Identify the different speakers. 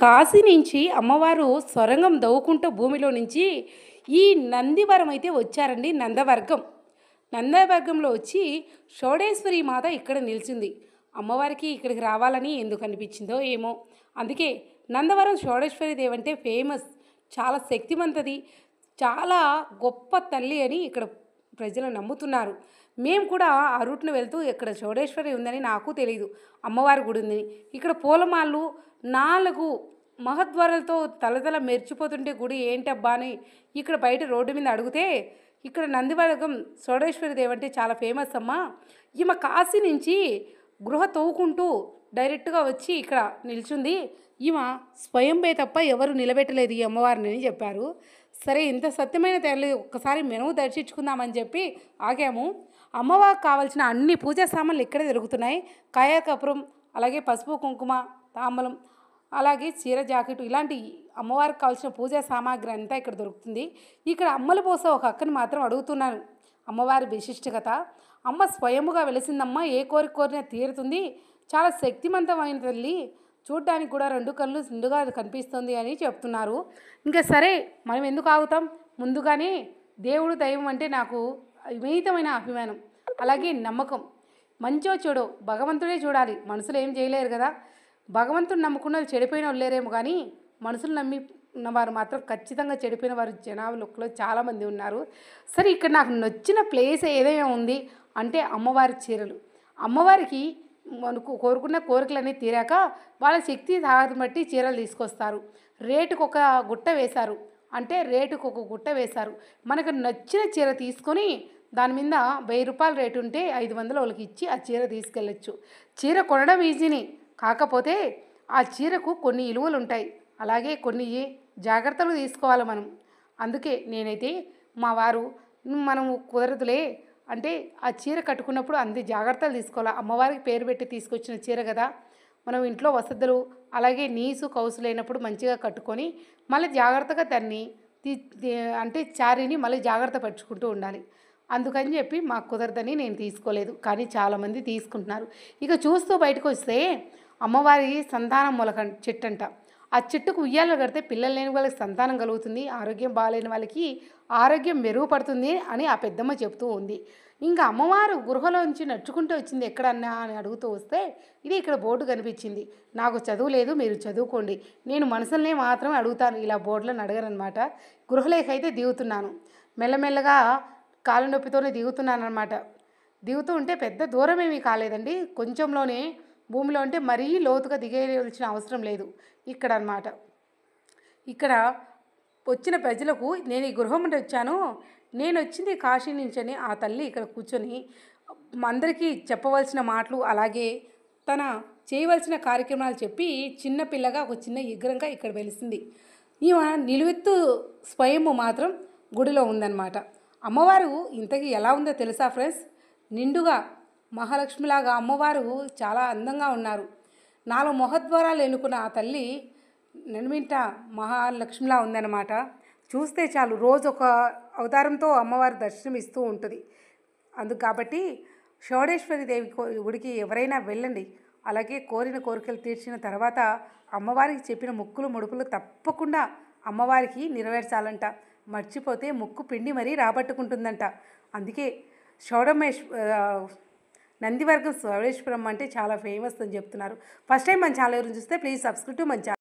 Speaker 1: కాశీ నుంచి అమ్మవారు సొరంగం దవ్వుకుంటూ భూమిలో నుంచి ఈ నందివరం అయితే వచ్చారండి. నందవర్గంలో వచ్చి షోడేశ్వరి మాత ఇక్కడ నిలిచింది. అమ్మవారికి ఇక్కడికి రావాలని ఎందుకు అనిపించిందో ఏమో. అందుకే నందవరం షోడేశ్వరి దేవి అంటే ఫేమస్. చాలా శక్తివంతది, చాలా గొప్ప తల్లి అని ఇక్కడ ప్రజలు నమ్ముతున్నారు. మేము కూడా ఆ రూట్ను వెళ్తూ ఇక్కడ చౌడేశ్వరి ఉందని నాకు తెలియదు. అమ్మవారి గుడి ఉందని ఇక్కడ పూలమాలు 4 మహద్వారాలతో తలతల మెరిచిపోతుంటే గుడి ఏంటబ్బా అని ఇక్కడ బయట రోడ్డు మీద అడిగితే ఇక్కడ నందివర్గం చౌడేశ్వరి దేవి అంటే చాలా ఫేమస్ అమ్మా. ఈమె కాశీ నుంచి గృహ తవ్వుకుంటూ డైరెక్ట్గా వచ్చి ఇక్కడ నిల్చుంది. ఈమె స్వయంపై తప్ప ఎవరు నిలబెట్టలేదు ఈ అమ్మవారిని అని చెప్పారు. సరే, ఇంత సత్యమైన తల్లి ఒక్కసారి మేము దర్శించుకుందామని చెప్పి ఆగాము. అమ్మవారికి కావాల్సిన అన్ని పూజా సామాన్లు ఇక్కడే దొరుకుతున్నాయి. కాయ కపురం, అలాగే పసుపు కుంకుమ, తాంబలం, అలాగే చీర జాకెట్, ఇలాంటి అమ్మవారికి కావాల్సిన పూజా సామాగ్రి అంతా ఇక్కడ దొరుకుతుంది. ఇక్కడ అమ్మల పోస ఒక అక్కని మాత్రం అడుగుతున్నాను. అమ్మవారి విశిష్టత, అమ్మ స్వయముగా వెలిసిందమ్మ, ఏ కోరిక కోరినా తీరుతుంది, చాలా శక్తివంతమైన తల్లి, చూడ్డానికి కూడా 2 కళ్ళు నిండుగా కనిపిస్తుంది అని చెప్తున్నారు. ఇంకా సరే, మనం ఎందుకు ఆగుతాం, ముందుగానే దేవుడు దైవం అంటే నాకు విపరీతమైన అభిమానం, అలాగే నమ్మకం. మంచో చెడో భగవంతుడే చూడాలి, మనుషులు ఏం చేయలేరు కదా. భగవంతుడు నమ్ముకున్న వాళ్ళు చెడిపోయిన వాళ్ళు లేరేమో, కానీ మనుషులు నమ్మి ఉన్నవారు మాత్రం ఖచ్చితంగా చెడిపోయిన వారు జనాభాలో చాలామంది ఉన్నారు. సరే, ఇక్కడ నాకు నచ్చిన ప్లేస్ ఏదైనా ఉంది అంటే అమ్మవారి చీరలు. అమ్మవారికి మనకు కోరుకున్న కోరికలన్నీ తీరాక వాళ్ళ శక్తి సామర్థ్యం బట్టి చీరలు తీసుకొస్తారు. రేటుకు ఒక గుట్ట వేశారు. మనకు నచ్చిన చీర తీసుకొని దాని మీద 1000 రూపాయల రేటు ఉంటే 500 వాళ్ళకి ఇచ్చి ఆ చీర తీసుకెళ్ళచ్చు. చీర కొనడం ఈజీని, కాకపోతే ఆ చీరకు కొన్ని విలువలు ఉంటాయి, అలాగే కొన్ని జాగ్రత్తలు తీసుకోవాలి మనం. అందుకే నేనైతే మా వారు మనము కుదరదులే అంటే ఆ చీర కట్టుకున్నప్పుడు అన్ని జాగ్రత్తలు తీసుకోవాలి. అమ్మవారికి పేరు పెట్టి తీసుకొచ్చిన చీర కదా, మనం ఇంట్లో వసతులు అలాగే నీసు కౌసు లేనప్పుడు మంచిగా కట్టుకొని మళ్ళీ జాగ్రత్తగా దాన్ని అంటే చారీని మళ్ళీ జాగ్రత్త పరుచుకుంటూ ఉండాలి. అందుకని చెప్పి మాకు కుదరదని నేను తీసుకోలేదు, కానీ చాలామంది తీసుకుంటున్నారు. ఇక చూస్తూ బయటకు వస్తే అమ్మవారి సంతానం మొలక చెట్టంట. ఆ చెట్టుకు ఉయ్యాలు కడితే పిల్లలు లేని వాళ్ళకి సంతానం కలుగుతుంది, ఆరోగ్యం బాగాలేని వాళ్ళకి ఆరోగ్యం మెరుగుపడుతుంది అని ఆ పెద్దమ్మ చెప్తూ ఉంది. ఇంకా అమ్మవారు గృహలోంచి నడుచుకుంటూ వచ్చింది ఎక్కడన్నా అని అడుగుతూ వస్తే ఇది ఇక్కడ బోర్డు కనిపించింది. నాకు చదువు లేదు, మీరు చదువుకోండి, నేను మనుషుల్ని మాత్రమే అడుగుతాను, ఇలా బోర్డులను అడగరనమాట. గృహలేకైతే దిగుతున్నాను, మెల్లమెల్లగా కాలు నొప్పితోనే దిగుతున్నాను అనమాట. దిగుతూ ఉంటే పెద్ద దూరం ఏమీ కాలేదండి, కొంచెంలోనే భూమిలో ఉంటే మరీ లోతుగా దిగేయాల్సిన అవసరం లేదు ఇక్కడ అనమాట. ఇక్కడ వచ్చిన ప్రజలకు నేను ఈ గృహం నుండి వచ్చాను, నేను వచ్చింది కాశీ నుంచి అని ఆ తల్లి ఇక్కడ కూర్చొని అందరికీ చెప్పవలసిన మాటలు అలాగే తన చేయవలసిన కార్యక్రమాలు చెప్పి చిన్నపిల్లగా ఒక చిన్న విగ్రహంగా ఇక్కడ వెలిసింది. ఈమె నిలువెత్తు స్వయము మాత్రం గుడిలో ఉందన్నమాట. అమ్మవారు ఇంతకీ ఎలా ఉందో తెలుసా ఫ్రెండ్స్? నిండుగా మహాలక్ష్మిలాగా అమ్మవారు చాలా అందంగా ఉన్నారు. 4 మొహద్వారాలు ఎన్నుకున్న ఆ తల్లి నడిమింట మహాలక్ష్మిలా ఉందన్నమాట. చూస్తే చాలు, రోజు ఒక అవతారంతో అమ్మవారు దర్శనం ఇస్తూ ఉంటుంది. అందుకు కాబట్టి షోడేశ్వరి దేవి గుడికి ఎవరైనా వెళ్ళండి. అలాగే కోరిన కోరికలు తీర్చిన తర్వాత అమ్మవారికి చెప్పిన మొక్కులు ముడుపులు తప్పకుండా అమ్మవారికి నెరవేర్చాలంట. మర్చిపోతే ముక్కు పిండి మరీ రాబట్టుకుంటుందంట. అందుకే నందివర్గం షోడేశ్వరం అంటే చాలా ఫేమస్ అని చెప్తున్నారు. ఫస్ట్ టైం మన ఛానల్ ఎవరైనా చూస్తే ప్లీజ్ సబ్స్క్రైబ్ టు మన ఛానల్.